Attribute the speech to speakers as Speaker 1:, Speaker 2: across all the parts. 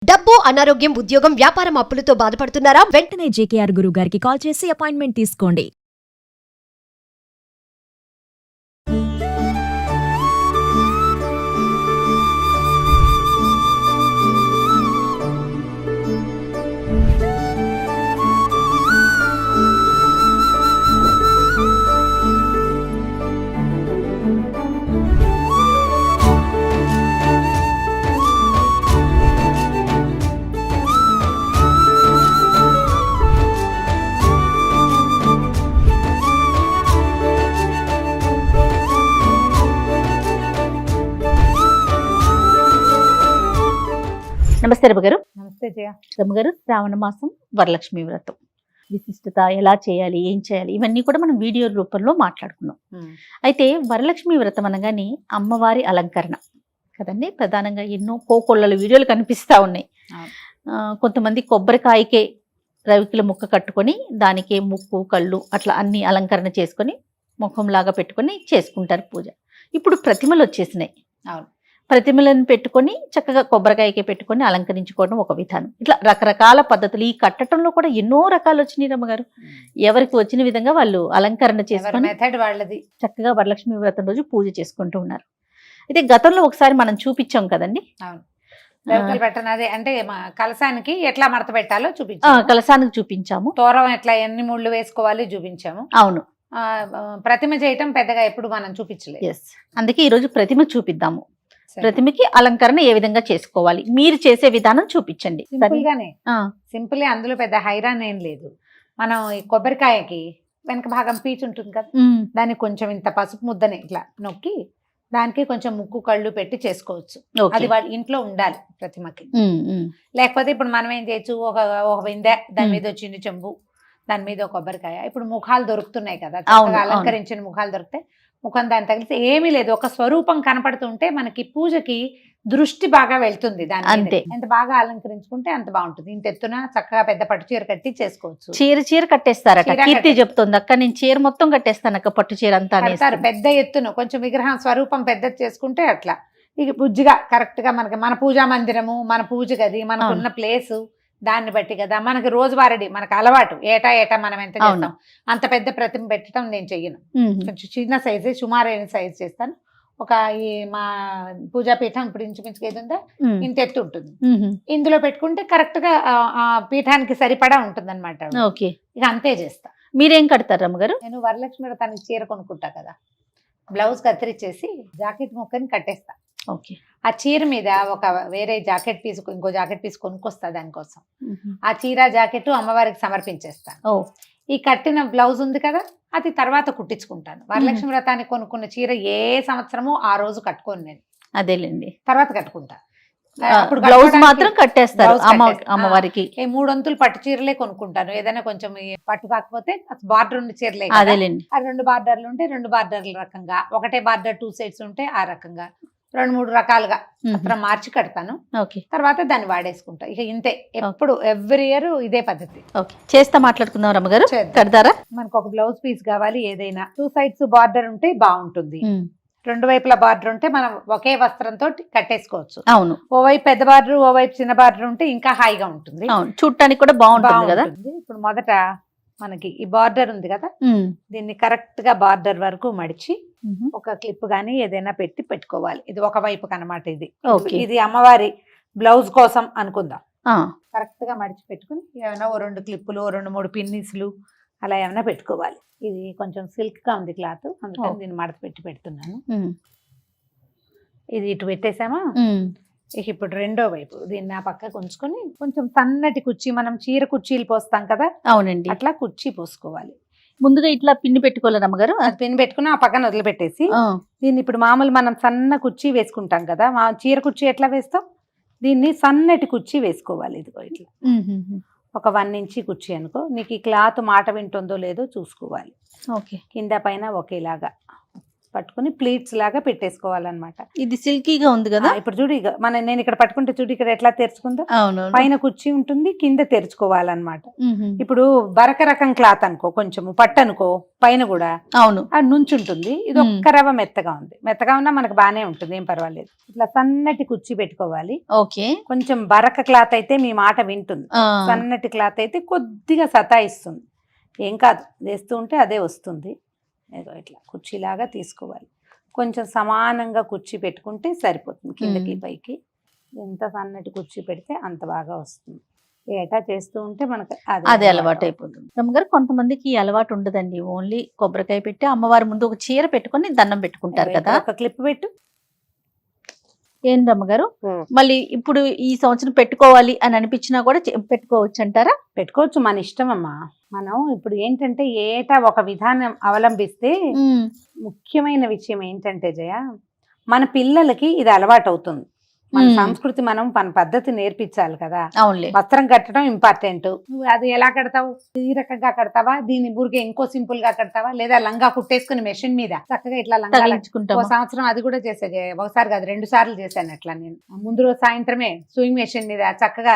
Speaker 1: డబ్బు, అనారోగ్యం, ఉద్యోగం, వ్యాపారం అప్పులతో బాధపడుతున్నారా?
Speaker 2: వెంటనే జేకేఆర్ గురువు గారికి కాల్ చేసి అపాయింట్మెంట్ తీసుకోండి.
Speaker 3: నమస్తే రమగారు.
Speaker 4: నమస్తే జయ.
Speaker 3: రమగారు, శ్రావణ మాసం వరలక్ష్మి వ్రతం విశిష్టత, ఎలా చేయాలి, ఏం చేయాలి, ఇవన్నీ కూడా మనం వీడియో రూపంలో మాట్లాడుకున్నాం. అయితే వరలక్ష్మి వ్రతం అనగానే అమ్మవారి అలంకరణ కదండి. ప్రధానంగా ఎన్నో కోకొల్లల వీడియోలు కనిపిస్తూ ఉన్నాయి. కొంతమంది కొబ్బరికాయకే రవికిల ముక్క కట్టుకొని దానికే ముక్కు, కళ్ళు అట్లా అన్ని అలంకరణ చేసుకొని ముఖంలాగా పెట్టుకొని చేసుకుంటారు పూజ. ఇప్పుడు ప్రతిమలు వచ్చేసినాయి.
Speaker 4: అవును,
Speaker 3: ప్రతిమలను పెట్టుకొని చక్కగా కొబ్బరికాయకే పెట్టుకొని అలంకరించుకోవడం ఒక విధానం. ఇట్లా రకరకాల పద్ధతులు. ఈ కట్టడంలో కూడా ఎన్నో రకాలు వచ్చినాయి రమ్మగారు. ఎవరికి వచ్చిన విధంగా వాళ్ళు అలంకరణ చేసుకొని
Speaker 4: మెథడ్ వాళ్ళది.
Speaker 3: చక్కగా వరలక్ష్మి వ్రతం రోజు పూజ చేసుకుంటూ ఉన్నారు. అయితే గతంలో ఒకసారి మనం చూపించాం కదండి.
Speaker 4: అవును, పెట్టనది అంటే కలసానికి ఎట్లా మడత పెట్టాలో చూపించాము.
Speaker 3: కలసానికి చూపించాము.
Speaker 4: తోరం ఎట్లా ఎన్ని ముళ్ళు వేసుకోవాలి చూపించాము.
Speaker 3: అవును.
Speaker 4: ప్రతిమ చేయటం పెద్దగా ఎప్పుడు మనం చూపించలేదు.
Speaker 3: ఎస్, అందుకే ఈరోజు ప్రతిమ చూపిద్దాము. ప్రతిమకి అలంకరణ ఏ విధంగా చేసుకోవాలి, మీరు చేసే విధానం చూపించండి.
Speaker 4: సింపుల్, అందులో పెద్ద హైరాన్ ఏం లేదు. మనం ఈ కొబ్బరికాయకి వెనక భాగం పీచు ఉంటుంది కదా, దానికి కొంచెం ఇంత పసుపు ముద్దని ఇట్లా నొక్కి దానికి కొంచెం ముక్కు, కళ్ళు పెట్టి చేసుకోవచ్చు. అది వాళ్ళ ఇంట్లో ఉండాలి ప్రతిమకి. లేకపోతే ఇప్పుడు మనం ఏం చేయొచ్చు, ఒక బిందె, దాని మీద వచ్చింది చెంబు, దాని మీద ఒక కొబ్బరికాయ. ఇప్పుడు ముఖాలు దొరుకుతున్నాయి కదా, అలంకరించిన ముఖాలు దొరికితే ముఖం దాన్ని తగిలితే ఏమీ లేదు, ఒక స్వరూపం కనపడుతుంటే మనకి పూజకి దృష్టి బాగా వెళ్తుంది. దాని
Speaker 3: అంతే,
Speaker 4: ఎంత బాగా అలంకరించుకుంటే అంత బాగుంటుంది. ఇంత ఎత్తున చక్కగా పెద్ద పట్టు చీర కట్టి చేసుకోవచ్చు.
Speaker 3: చీర కట్టేస్తారట కీర్తి చెప్తుంది. అక్క నేను చీర మొత్తం కట్టేస్తాను అక్క, పట్టు చీర అంతా
Speaker 4: పెద్ద ఎత్తున కొంచెం విగ్రహం స్వరూపం పెద్దది చేసుకుంటే అట్లా ఇక బుజ్జిగా కరెక్ట్ గా మనకి మన పూజా మందిరము, మన పూజ గది, మనకున్న ప్లేసు దాన్ని బట్టి కదా మనకి రోజువారీ మనకు అలవాటు. ఏటా మనం ఎంత చేస్తాం, అంత పెద్ద ప్రతిమ పెట్టడం నేను చెయ్యను. కొంచెం చిన్న సైజు, సుమారైన సైజు చేస్తాను. ఒక ఈ మా పూజాపీఠం ఇప్పుడు ఇంచుమించుగా ఏది ఉందా ఇంత ఎత్తు ఉంటుంది. ఇందులో పెట్టుకుంటే కరెక్ట్ గా ఆ పీఠానికి సరిపడా ఉంటుంది అనమాట. ఇక అంతే చేస్తా.
Speaker 3: మీరేం కడతారు రమ్మగారు?
Speaker 4: నేను వరలక్ష్మి వ్రతానికి చీర కొనుక్కుంటా కదా, బ్లౌజ్ కత్తిరించేసి జాకెట్ ముక్కని కట్టేస్తా. ఆ చీర మీద ఒక వేరే జాకెట్ పీస్, ఇంకో జాకెట్ పీస్ కొనుక్కొస్తా దానికోసం. ఆ చీర జాకెట్ అమ్మవారికి సమర్పించేస్తాను. ఈ కట్టిన బ్లౌజ్ ఉంది కదా, అది తర్వాత కుట్టించుకుంటాను. వరలక్ష్మి వ్రతానికి కొనుక్కున్న చీర ఏ సంవత్సరమో ఆ రోజు కట్టుకోను నేను.
Speaker 3: అదేలేండి,
Speaker 4: తర్వాత కట్టుకుంటా.
Speaker 3: అప్పుడు బ్లౌజ్ మాత్రం కట్టేస్తారు అమ్మవారికి.
Speaker 4: 3 వంతులు పట్టు చీరలే కొనుక్కుంటాను. ఏదైనా కొంచెం పట్టు కాకపోతే బార్డర్ ఉన్న చీరలే.
Speaker 3: అదేలేండి,
Speaker 4: ఆ 2 బార్డర్లు ఉంటే 2 బార్డర్ల రకంగా, ఒకటే బార్డర్ 2 సైడ్స్ ఉంటే ఆ రకంగా 2-3 రకాలుగా అక్కడ మార్చి కడతాను. తర్వాత దాన్ని వాడేసుకుంటా. ఇక ఇంతే, ఎప్పుడు ఎవ్రీ ఇయర్ ఇదే పద్ధతి
Speaker 3: చేస్తా. మాట్లాడుకుందాం రమ్మగారు, కడతారా?
Speaker 4: మనకు ఒక బ్లౌజ్ పీస్ కావాలి, ఏదైనా 2 సైడ్స్ బార్డర్ ఉంటే బాగుంటుంది. 2 వైపుల బార్డర్ ఉంటే మనం ఒకే వస్త్రంతో కట్టేసుకోవచ్చు.
Speaker 3: అవును,
Speaker 4: ఓవైపు పెద్ద బార్డర్, ఓవైపు చిన్న బార్డర్ ఉంటే ఇంకా హాయిగా ఉంటుంది.
Speaker 3: చూడటానికి కూడా బాగుంటుంది కదా.
Speaker 4: ఇప్పుడు మొదట మనకి ఈ బార్డర్ ఉంది కదా, దీన్ని కరెక్ట్ గా బార్డర్ వరకు మడిచి ఒక క్లిప్ గానీ ఏదైనా పెట్టుకోవాలి. ఇది ఒక వైపు కనమాట. ఇది అమ్మవారి బ్లౌజ్ కోసం అనుకుందాం. కరెక్ట్ గా మడిచి పెట్టుకుని ఏమైనా 2 క్లిప్పులు, 2-3 పిన్నిస్లు అలా ఏమైనా పెట్టుకోవాలి. ఇది కొంచెం సిల్క్ గా ఉంది క్లాత్, అందుకని దీన్ని మడత పెడుతున్నాను. ఇది ఇటు పెట్టేసామా. ఇప్పుడు రెండో వైపు దీన్ని ఆ పక్కకు ఉంచుకొని కొంచెం సన్నటి కుర్చీ, మనం చీర కుర్చీలు పోస్తాం కదా,
Speaker 3: అవునండి,
Speaker 4: అట్లా కుర్చీ పోసుకోవాలి.
Speaker 3: ముందుగా ఇట్లా పిన్ని పెట్టుకోవాలి రమ్మగారు.
Speaker 4: అది పిన్ని పెట్టుకుని ఆ పక్కన వదిలిపెట్టేసి దీన్ని ఇప్పుడు మామూలు మనం సన్న కుర్చీ వేసుకుంటాం కదా, మా చీర కుర్చీ ఎట్లా వేస్తాం, దీన్ని సన్నటి కుర్చీ వేసుకోవాలి. ఇదిగో ఇట్లా ఒక 1 ఇంచ్ కుర్చీ అనుకో. నీకు ఈ క్లాత్ మాట వింటుందో లేదో చూసుకోవాలి. కింద పైన ఒకేలాగా పట్టుకుని ప్లీట్స్ లాగా పెట్టేసుకోవాలన్నమాట.
Speaker 3: ఇది సిల్కీగా ఉంది కదా.
Speaker 4: ఇప్పుడు చూడు ఇక నేను ఇక్కడ పట్టుకుంటే చూడు ఇక్కడ ఎట్లా తెరుచుకుందో,
Speaker 3: అవును.
Speaker 4: పైన కుర్చీ ఉంటుంది, కింద తెరుచుకోవాలన్నమాట. ఇప్పుడు బరక రకం క్లాత్ అనుకో, కొంచెము పట్టు అనుకో, పైన కూడా
Speaker 3: అవును
Speaker 4: అది నుంచుంటుంది. ఇది ఒక్క రవ్వ మెత్తగా ఉంది, మెత్తగా ఉన్నా మనకు బానే ఉంటుంది, ఏం పర్వాలేదు. ఇట్లా సన్నటి కుర్చీ పెట్టుకోవాలి.
Speaker 3: ఓకే.
Speaker 4: కొంచెం బరక క్లాత్ అయితే మీ మాట వింటుంది, సన్నటి క్లాత్ అయితే కొద్దిగా సతాయిస్తుంది. ఏం కాదు, వేస్తూ ఉంటే అదే వస్తుంది. ఏదో ఇట్లా కుర్చీలాగా తీసుకోవాలి. కొంచెం సమానంగా కుర్చీ పెట్టుకుంటే సరిపోతుంది, కిందకి పైకి. ఎంత సన్నటి కుర్చీ పెడితే అంత బాగా వస్తుంది. ఏటా చేస్తూ ఉంటే మనకు
Speaker 3: అదే అలవాటు అయిపోతుంది. రమ్మగారు, కొంతమందికి ఈ అలవాటు ఉండదండి. ఓన్లీ కొబ్బరికాయ పెట్టి అమ్మవారి ముందు ఒక చీర పెట్టుకొని దండం పెట్టుకుంటారు కదా.
Speaker 4: ఒక క్లిప్ పెట్టు.
Speaker 3: ఏం రమ్మగారు, మళ్ళీ ఇప్పుడు ఈ సంవత్సరం పెట్టుకోవాలి అని అనిపించినా కూడా పెట్టుకోవచ్చు అంటారా?
Speaker 4: పెట్టుకోవచ్చు, మన ఇష్టం అమ్మా. మనం ఇప్పుడు ఏంటంటే ఏటా ఒక విధానం అవలంబిస్తే ముఖ్యమైన విషయం ఏంటంటే జయ, మన పిల్లలకి ఇది అలవాటు అవుతుంది. మన సంస్కృతి, మనం మన పద్ధతి నేర్పించాలి కదా.
Speaker 3: అవునులే.
Speaker 4: వస్త్రం కట్టడం ఇంపార్టెంట్. నువ్వు అది ఎలా కడతావు? ఈ రకంగా కడతావా, దీని బుర్గే ఇంకో సింపుల్ గా కడతావా, లేదా లంగా కుట్టేసుకుని మెషిన్ మీద చక్కగా ఇట్లా లంగా. ఒక సంవత్సరం అది కూడా చేసే, ఒకసారి కాదు 2 సార్లు చేశాను అట్లా. నేను ముందు రోజు సాయంత్రమే సూయింగ్ మెషిన్ మీద చక్కగా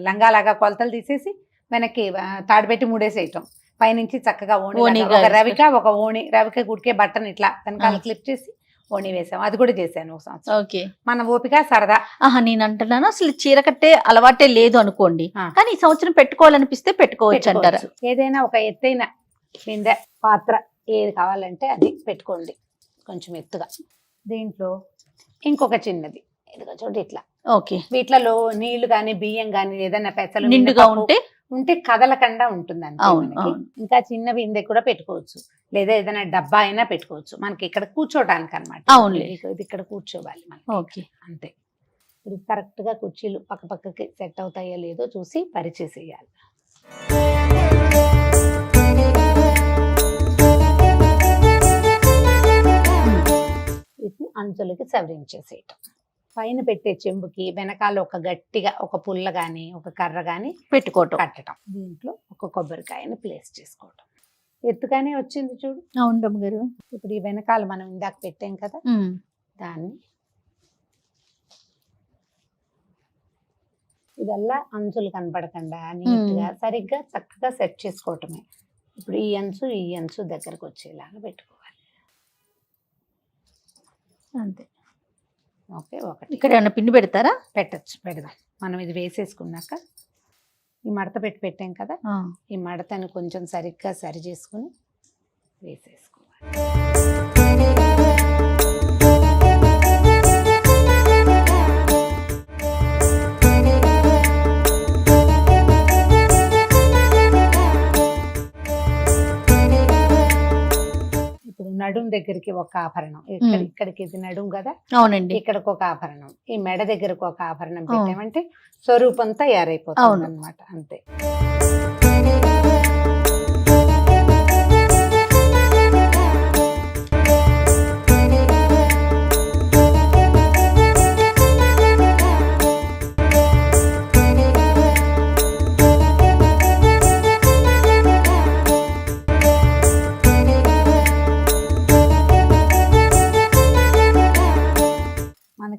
Speaker 4: లంగా లాగా కొలతలు తీసేసి వెనక్కి తాడుపెట్టి ముడేసేయటం, పైనుంచి చక్కగా ఓణి, ఒక రవిక ఒక ఓణి, రవిక గుడికే బట్టను ఇట్లా వెనకాల క్లిప్ చేసి ఓణి వేసాం. అది కూడా చేశాను ఒక సంవత్సరం.
Speaker 3: ఓకే. మన
Speaker 4: ఓపిక సరదా.
Speaker 3: నేను అంటున్నాను, అసలు చీర కట్టే అలవాటే లేదు అనుకోండి, కానీ ఈ సంవత్సరం పెట్టుకోవాలనిపిస్తే పెట్టుకోవచ్చు అంటారా? ఏదైనా
Speaker 4: ఒక ఎత్తైన బిందె, పాత్ర ఏది కావాలంటే అది పెట్టుకోండి, కొంచెం ఎత్తుగా. దీంట్లో ఇంకొక చిన్నది, ఇదిగో చూడండి ఇట్లా.
Speaker 3: ఓకే.
Speaker 4: వీటిలో నీళ్లు గాని బియ్యం గాని ఏదైనా పెసలు
Speaker 3: నిండుగా
Speaker 4: ఉంటే కదలకుండా ఉంటుందండి. ఇంకా చిన్న బిందె కూడా పెట్టుకోవచ్చు, లేదా ఏదైనా డబ్బా అయినా పెట్టుకోవచ్చు. మనకి ఇక్కడ కూర్చోటానికి అనమాట. ఇది ఇక్కడ కూర్చోవాలి మనకి.
Speaker 3: ఓకే,
Speaker 4: అంతే. ఇప్పుడు కరెక్ట్ గా కుర్చీలు పక్క పక్కకి సెట్ అవుతాయో లేదో చూసి పరిచేసేయాలి. వీటిని అంచులకి సవరించేసేయటం. పైన పెట్టే చెంబుకి వెనకాల ఒక గట్టిగా ఒక పుల్ల గాని ఒక కర్ర గాని
Speaker 3: పెట్టుకోవటం,
Speaker 4: కట్టడం. దీంట్లో ఒక కొబ్బరికాయని ప్లేస్ చేసుకోవటం. ఎత్తుగానే వచ్చింది చూడు.
Speaker 3: అవును గారు.
Speaker 4: ఇప్పుడు ఈ వెనకాల మనం ఇందాక పెట్టాం కదా, దాన్ని ఇదల్లా అంచులు కనపడకుండా నీట్గా సరిగ్గా చక్కగా సెట్ చేసుకోవటమే. ఇప్పుడు ఈ అంచు దగ్గరకు వచ్చేలాగా పెట్టుకోవాలి.
Speaker 3: అంతే.
Speaker 4: ఓకే. ఒకటి
Speaker 3: ఇక్కడ ఏమైనా పిండి పెడతారా?
Speaker 4: పెడదాం. మనం ఇది వేసేసుకున్నాక ఈ మడత పెట్టాం కదా, ఈ మడతను కొంచెం సరిగ్గా సరి చేసుకుని వేసేసుకోవాలి. నడుం దగ్గరికి ఒక ఆభరణం, ఇక్కడికి ఇది నడుం కదా.
Speaker 3: అవునండి.
Speaker 4: ఇక్కడికి ఒక ఆభరణం, ఈ మెడ దగ్గరకు ఒక ఆభరణం పెట్టామంటే స్వరూపం తయారైపోతుంది అన్నమాట. అంతే.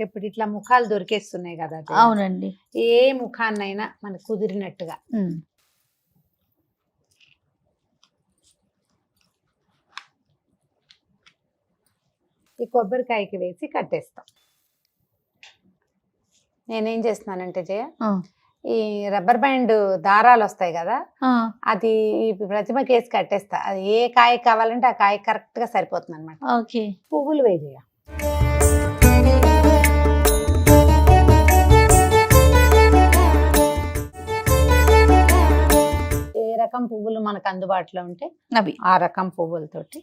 Speaker 4: ఇప్పుడు ఇట్లా ముఖాలు దొరికేస్తున్నాయి కదా.
Speaker 3: అవునండి.
Speaker 4: ఏ ముఖాన్నైనా మనకు కుదిరినట్టుగా ఈ కొబ్బరికాయకి వేసి కట్టేస్తాం. నేనేం చేస్తున్నానంటే జయ, ఈ రబ్బర్ బ్యాండ్ దారాలు వస్తాయి కదా, అది ప్రతిమకి వేసి కట్టేస్తా. అది ఏ కాయ కావాలంటే ఆ కాయ కరెక్ట్ గా సరిపోతుంది అనమాట.
Speaker 3: ఓకే.
Speaker 4: పువ్వులు వేయ, రకం పువ్వులు మనకు అందుబాటులో ఉంటే అవి ఆ రకం పువ్వులతోటి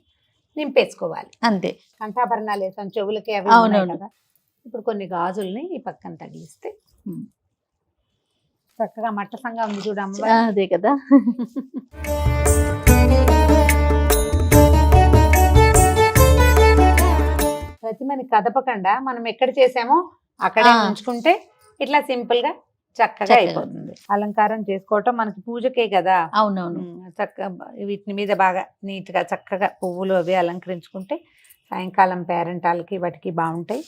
Speaker 4: నింపేసుకోవాలి.
Speaker 3: అంతే.
Speaker 4: కంఠాభరణాలు వేసాం, చెవులకి అవి కదా. ఇప్పుడు కొన్ని గాజుల్ని ఈ పక్కన తగిలిస్తే చక్కగా మట్టసంగా ఉంది చూడమ్మ.
Speaker 3: అదే కదా.
Speaker 4: ప్రతిమని కదపకుండా మనం ఎక్కడ చేసామో అక్కడే ఉంచుకుంటే ఇట్లా సింపుల్ గా చక్కగా అయిపోతుంది. అలంకారం చేసుకోవటం మనకి పూజకే కదా.
Speaker 3: అవునవును.
Speaker 4: చక్కగా వీటి మీద బాగా నీట్ గా చక్కగా పువ్వులు అవి అలంకరించుకుంటే సాయంకాలం పేరెంటాలకి వాటికి బాగుంటాయి.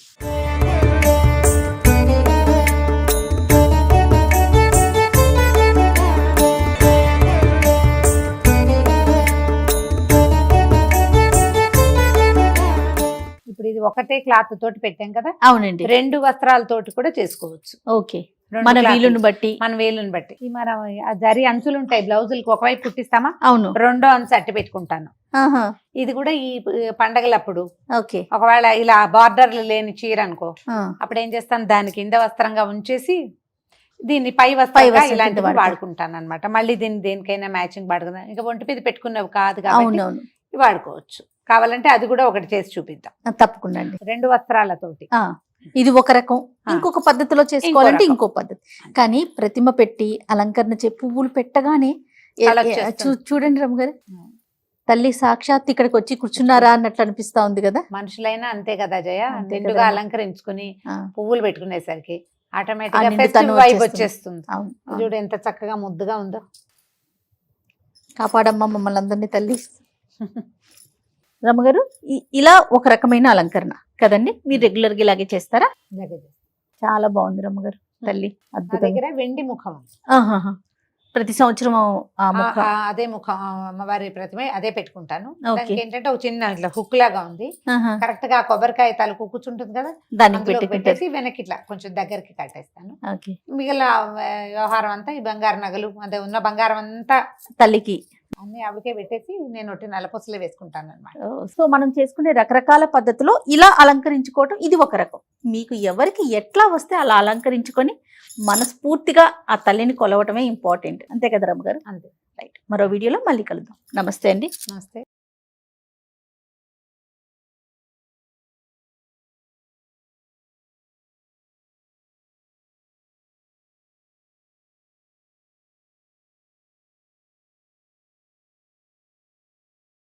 Speaker 4: ఇప్పుడు ఇది ఒకటే క్లాత్ తోటి పెట్టాం కదా,
Speaker 3: అవునండి.
Speaker 4: 2 వస్త్రాలతోటి కూడా చేసుకోవచ్చు.
Speaker 3: ఓకే,
Speaker 4: 2
Speaker 3: మన
Speaker 4: క్లాతులు.
Speaker 3: వీలుని బట్టి.
Speaker 4: మన వేలుని బట్టి. ఈ మనం ఆ జరి అంచులు ఉంటాయి బ్లౌజులకి, ఒకవైపు కుట్టిస్తామా,
Speaker 3: అవును.
Speaker 4: రెండో అంచు అట్టి పెట్టుకుంటాను.
Speaker 3: ఆహా,
Speaker 4: ఇది కూడా ఈ పండగలప్పుడు
Speaker 3: ఓకే.
Speaker 4: ఒకవేళ ఇలా బార్డర్లు లేని చీర అనుకో,
Speaker 3: ఆ,
Speaker 4: అప్పుడు ఏం చేస్తాను, దాని కింద వస్త్రంగా ఉంచేసి దీన్ని పై వస్త్రంగా
Speaker 3: వస్త్రం
Speaker 4: ఇలాంటివి
Speaker 3: కింద
Speaker 4: వాడుకుంటాను అనమాట. మళ్ళీ దేనికైనా మ్యాచింగ్ వాడుకుందాం. ఇంకా ఒంటి మీద పెట్టుకున్నవి కాదు కాబట్టి
Speaker 3: అవునవును,
Speaker 4: ఇవి వాడుకోవచ్చు. కావాలంటే అది కూడా ఒకటి చేసి చూపిద్దాం.
Speaker 3: తప్పకుండా అండి.
Speaker 4: 2 వస్త్రాలతోటి.
Speaker 3: ఆ, ఇది ఒక రకం. ఇంకొక పద్ధతిలో చేసుకోవాలంటే
Speaker 4: రకం.
Speaker 3: ఇంకో పద్ధతి. కానీ ప్రతిమ పెట్టి అలంకరణ పువ్వులు పెట్టగానే
Speaker 4: అలా వచ్చేస్తుంది.
Speaker 3: చూడండి రమ్మ గారు, తల్లి సాక్షాత్ ఇక్కడికి వచ్చి కూర్చున్నారా అన్నట్లు అనిపిస్తా ఉంది కదా.
Speaker 4: మనుషులైనా అంతే కదా జయ,
Speaker 3: అంతే
Speaker 4: నిండుగా
Speaker 3: కదా.
Speaker 4: అలంకరించుకుని
Speaker 3: ఆ,
Speaker 4: పువ్వులు పెట్టుకునేసరికి
Speaker 3: ఆ
Speaker 4: ఆటోమేటిక్ గా
Speaker 3: నిండుతనం
Speaker 4: ఫెస్టివ్ వైబ్
Speaker 3: వచ్చేస్తుంది.
Speaker 4: వచ్చేస్తుంది.
Speaker 3: అవును, అవును.
Speaker 4: చూడు ఎంత చక్కగా ముద్దుగా ఉందో.
Speaker 3: కాపాడమ్మా మమ్మల్ని అందరినీ తల్లి. రమ్మగారు, ఇలా ఒక రకమైన అలంకరణ కదండి, మీరు రెగ్యులర్ గా ఇలాగే చేస్తారా? చాలా బాగుంది రమ్మగారు, తల్లి
Speaker 4: నా
Speaker 3: అద్భుతం.
Speaker 4: దగ్గర వెండి ముఖం,
Speaker 3: ప్రతి సంవత్సరం ఆ ముఖ.
Speaker 4: అదే ముఖం అమ్మవారి ప్రతిమ అదే పెట్టుకుంటాను.
Speaker 3: ఓకే.
Speaker 4: దానికి ఏంటంటే ఒక చిన్న ఇట్లా హుక్ లాగా ఉంది,
Speaker 3: ఆహా,
Speaker 4: కరెక్ట్ గా కొబ్బరికాయ తలకు కూర్చుంటుంది కదా,
Speaker 3: దానికి
Speaker 4: అందులో
Speaker 3: పెట్టుకుంటారు.
Speaker 4: పెట్టేసి వెనక్కి ఇట్లా కొంచెం దగ్గరికి కట్టేస్తాను.
Speaker 3: ఓకే,
Speaker 4: మిగిలిన వ్యవహారం అంతా ఈ బంగారు నగలు అదే ఉన్న బంగారం అంతా
Speaker 3: తల్లికి.
Speaker 4: అన్ని ఆవిడకే పెట్టేసి నేను ఒకటి నల్లపొసలే వేసుకుంటాను అనమాట.
Speaker 3: సో మనం చేసుకునే రకరకాల పద్ధతిలో ఇలా అలంకరించుకోవటం ఇది ఒక రకం. మీకు ఎవరికి ఎట్లా వస్తే అలా అలంకరించుకొని మనస్ఫూర్తిగా ఆ తల్లిని కొలవటమే ఇంపార్టెంట్. అంతే కదా రమ్మ గారు?
Speaker 4: అంతే.
Speaker 3: రైట్, మరో వీడియోలో మళ్ళీ కలుద్దాం. నమస్తే అండి.
Speaker 4: నమస్తే.